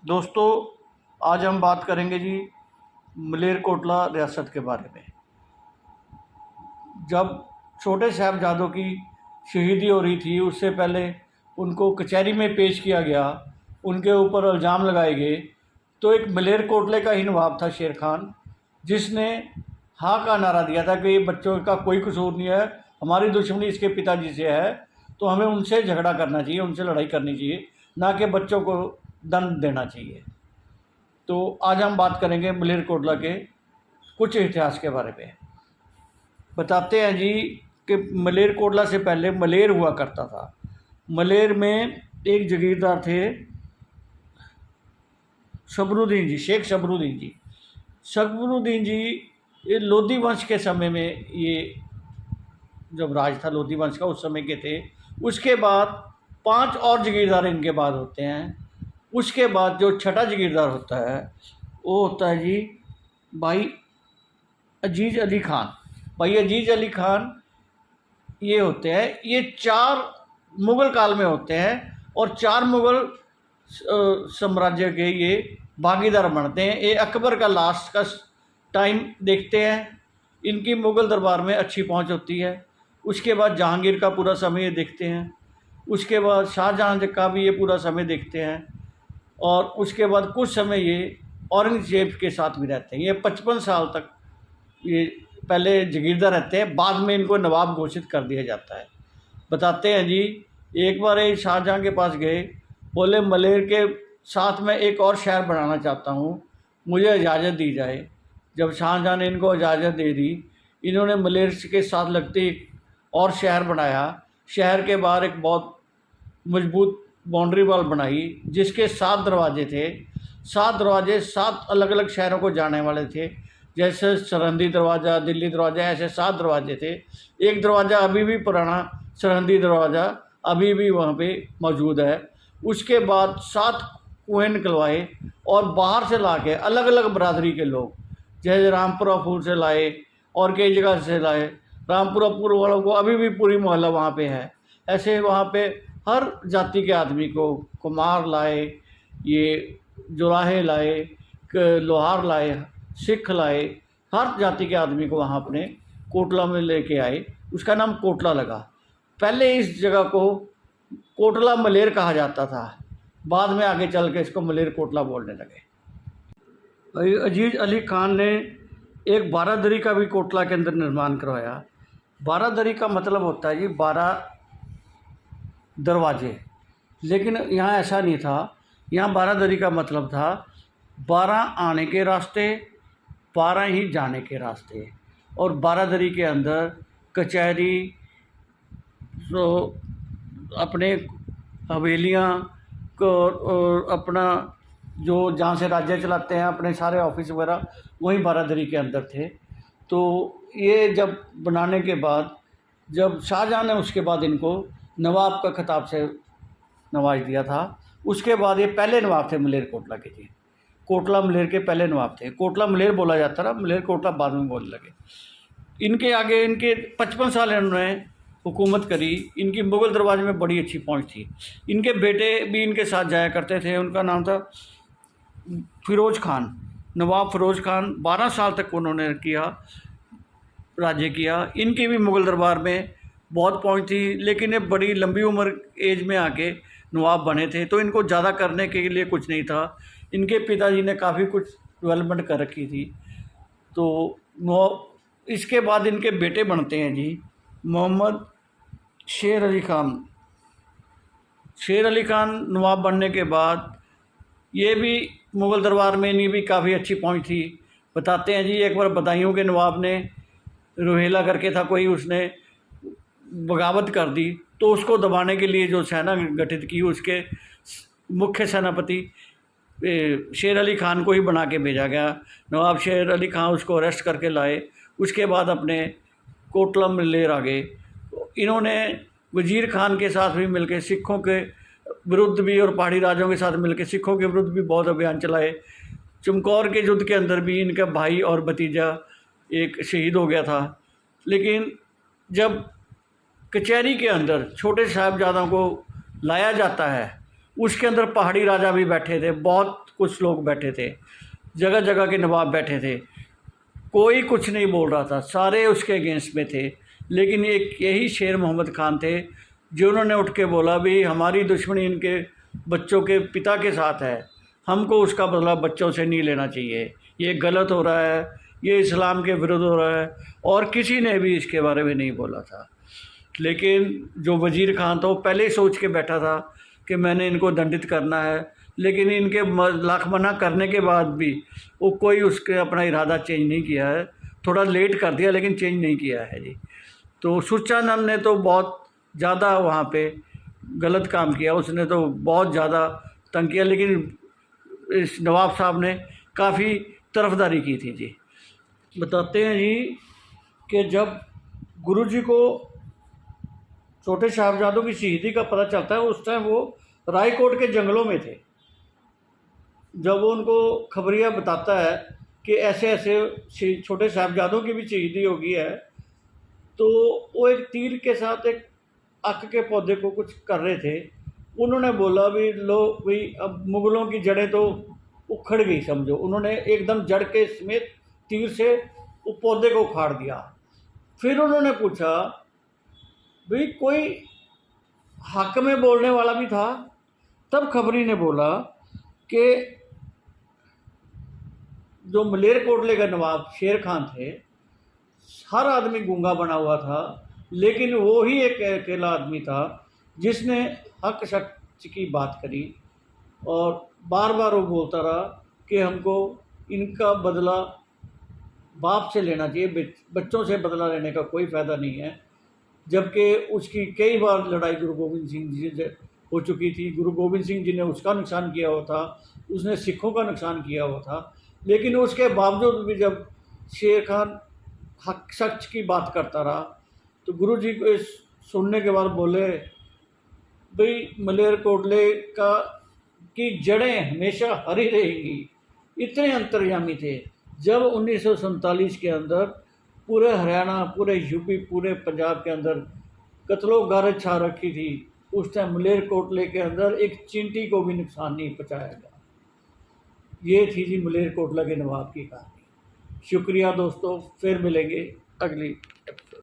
दोस्तों, आज हम बात करेंगे जी मलेरकोटला रियासत के बारे में। जब छोटे साहबजादों की शहीदी हो रही थी, उससे पहले उनको कचहरी में पेश किया गया, उनके ऊपर इल्ज़ाम लगाए गए, तो एक मलेरकोटले का ही नवाब था शेर खान, जिसने हाँ का नारा दिया था कि ये बच्चों का कोई कसूर नहीं है, हमारी दुश्मनी इसके पिताजी से है, तो हमें उनसे झगड़ा करना चाहिए, उनसे लड़ाई करनी चाहिए, ना कि बच्चों को दंड देना चाहिए। तो आज हम बात करेंगे मलेरकोटला के कुछ इतिहास के बारे में। बताते हैं जी कि मलेरकोटला से पहले मलेर हुआ करता था। मलेर में एक जगीरदार थे शबरुद्दीन जी, शेख शबरुद्दीन जी। शबरुद्दीन जी ये लोधी वंश के समय में, ये जब राज था लोधी वंश का उस समय के थे। उसके बाद 5 और जगीरदार इनके बाद होते हैं। उसके बाद जो छठा जगीरदार होता है वो होता है जी भाई अजीज़ अली ख़ान। भाई अजीज़ अली ख़ान ये होते हैं, ये 4 मुग़ल काल में होते हैं और 4 मुग़ल साम्राज्य के ये भागीदार बनते हैं। ये अकबर का लास्ट का टाइम देखते हैं, इनकी मुग़ल दरबार में अच्छी पहुंच होती है। उसके बाद जहांगीर का पूरा समय ये देखते हैं, उसके बाद शाहजहां का भी ये पूरा समय देखते हैं, और उसके बाद कुछ समय ये औरंगज़ेब के साथ भी रहते हैं। ये 55 साल तक ये पहले जगीरदार रहते हैं, बाद में इनको नवाब घोषित कर दिया जाता है। बताते हैं जी, एक बार ये शाहजहां के पास गए, बोले मलेर के साथ में एक और शहर बनाना चाहता हूँ, मुझे इजाज़त दी जाए। जब शाहजहां ने इनको इजाज़त दे दी, इन्होंने मलेर के साथ लगते एक और शहर बनाया। शहर के बाहर एक बहुत मजबूत बाउंड्री वॉल बनाई, जिसके 7 दरवाजे थे। 7 दरवाजे 7 अलग अलग शहरों को जाने वाले थे, जैसे सरहदी दरवाज़ा, दिल्ली दरवाज़ा, ऐसे 7 दरवाजे थे। एक दरवाज़ा अभी भी पुराना सरहदी दरवाज़ा अभी भी वहाँ पे मौजूद है। उसके बाद 7 कुएं निकलवाए और बाहर से ला के अलग अलग बरादरी के लोग, जैसे रामपुरा फूल से लाए और कई जगह से लाए। रामपुरा फूल वालों को अभी भी पूरी मोहल्ला वहाँ पे है। ऐसे वहाँ पे हर जाति के आदमी को, कुम्हार लाए, ये जुराहे लाए, लोहार लाए, सिख लाए, हर जाति के आदमी को वहाँ अपने कोटला में लेके आए। उसका नाम कोटला लगा। पहले इस जगह को कोटला मलेर कहा जाता था, बाद में आगे चल के इसको मलेरकोटला बोलने लगे। अजीज़ अली ख़ान ने एक बारादरी का भी कोटला के अंदर निर्माण करवाया। बारादरी का मतलब होता है जी 12 दरवाजे, लेकिन यहाँ ऐसा नहीं था। यहाँ बारादरी का मतलब था 12 आने के रास्ते, 12 ही जाने के रास्ते। और बारादरी के अंदर कचहरी, तो अपने हवेलियाँ को, और अपना जो जहाँ से राज्य चलाते हैं अपने सारे ऑफिस वगैरह, वहीं बारादरी के अंदर थे। तो ये जब बनाने के बाद, जब शाहजहां ने उसके बाद इनको नवाब का खिताब से नवाज दिया था, उसके बाद ये पहले नवाब थे मलेरकोटला के जी। कोटला मलेर के पहले नवाब थे। कोटला मलेर बोला जाता था, मलेरकोटला बाद में बोलने लगे। इनके आगे इनके 55 साल इन्होंने हुकूमत करी। इनकी मुग़ल दरबार में बड़ी अच्छी पहुंच थी। इनके बेटे भी इनके साथ जाया करते थे। उनका नाम था फ़िरोज़ खान, नवाब फ़िरोज़ खान। 12 साल तक उन्होंने किया, राज्य किया। इनकी भी मुग़ल दरबार में बहुत पहुंच थी, लेकिन ये बड़ी लंबी उम्र एज में आके नवाब बने थे, तो इनको ज़्यादा करने के लिए कुछ नहीं था। इनके पिताजी ने काफ़ी कुछ डेवलपमेंट कर रखी थी। तो इसके बाद इनके बेटे बनते हैं जी मोहम्मद शेर अली ख़ान। शेर अली ख़ान नवाब बनने के बाद ये भी मुग़ल दरबार में इनकी भी काफ़ी अच्छी पहुंच थी। बताते हैं जी, एक बार बदायूं के नवाब ने, रोहेला करके था कोई, उसने बगावत कर दी, तो उसको दबाने के लिए जो सेना गठित की, उसके मुख्य सेनापति शेर अली ख़ान को ही बना के भेजा गया। नवाब शेर अली ख़ान उसको अरेस्ट करके लाए। उसके बाद अपने कोटला मलेर आ गए। इन्होंने वज़ीर खान के साथ भी मिलकर सिखों के विरुद्ध भी, और पहाड़ी राजाओं के साथ मिलकर सिखों के विरुद्ध भी बहुत अभियान चलाए। चमकौर के युद्ध के अंदर भी इनका भाई और भतीजा एक शहीद हो गया था। लेकिन जब कचहरी के अंदर छोटे साहबजादों को लाया जाता है, उसके अंदर पहाड़ी राजा भी बैठे थे, बहुत कुछ लोग बैठे थे, जगह जगह के नवाब बैठे थे। कोई कुछ नहीं बोल रहा था, सारे उसके अगेंस्ट में थे। लेकिन एक यही शेर मोहम्मद खान थे जिन्होंने उठ के बोला भी हमारी दुश्मनी इनके बच्चों के पिता के साथ है, हमको उसका बदला बच्चों से नहीं लेना चाहिए, ये गलत हो रहा है, ये इस्लाम के विरुद्ध हो रहा है। और किसी ने भी इसके बारे में नहीं बोला था। लेकिन जो वज़ीर खान था वो पहले ही सोच के बैठा था कि मैंने इनको दंडित करना है, लेकिन इनके लाख मना करने के बाद भी वो कोई उसके अपना इरादा चेंज नहीं किया है। थोड़ा लेट कर दिया लेकिन चेंज नहीं किया है जी। तो सुच्चानंद ने तो बहुत ज़्यादा वहाँ पे गलत काम किया, उसने तो बहुत ज़्यादा तंग किया, लेकिन इस नवाब साहब ने काफ़ी तरफदारी की थी जी। बताते हैं जी कि जब गुरुजी को छोटे साहबजादों की शहीदी का पता चलता है, उस टाइम वो रायकोट के जंगलों में थे। जब वो उनको खबरिया बताता है कि ऐसे ऐसे छोटे साहबजादों की भी शहीदी हो गई है, तो वो एक तीर के साथ एक अक के पौधे को कुछ कर रहे थे। उन्होंने बोला भी लो भाई अब मुग़लों की जड़ें तो उखड़ गई समझो। उन्होंने एकदम जड़ के समेत तीर से वो पौधे को उखाड़ दिया। फिर उन्होंने पूछा भाई कोई हक में बोलने वाला भी था? तब खबरी ने बोला कि जो मलेरकोटले का नवाब शेर खान थे, हर आदमी गूंगा बना हुआ था, लेकिन वो ही एक अकेला आदमी था जिसने हक सच की बात करी। और बार बार वो बोलता रहा कि हमको इनका बदला बाप से लेना चाहिए, बच्चों से बदला लेने का कोई फ़ायदा नहीं है। जबकि उसकी कई बार लड़ाई गुरु गोविंद सिंह जी से हो चुकी थी। गुरु गोविंद सिंह जी ने उसका नुकसान किया हुआ था, उसने सिखों का नुकसान किया हुआ था। लेकिन उसके बावजूद भी जब शेर खान हक सच की बात करता रहा, तो गुरु जी को सुनने के बाद बोले भाई मलेरकोटले का की जड़ें हमेशा हरी रहेंगी। इतने अंतर्यामी थे। जब 1947 के अंदर पूरे हरियाणा, पूरे यूपी, पूरे पंजाब के अंदर कत्लो गारत छा रखी थी, उस टाइम मलेरकोटले के अंदर एक चींटी को भी नुकसान नहीं पहुँचाया गया। ये थी जी मलेरकोटला के नवाब की कहानी। शुक्रिया दोस्तों, फिर मिलेंगे अगली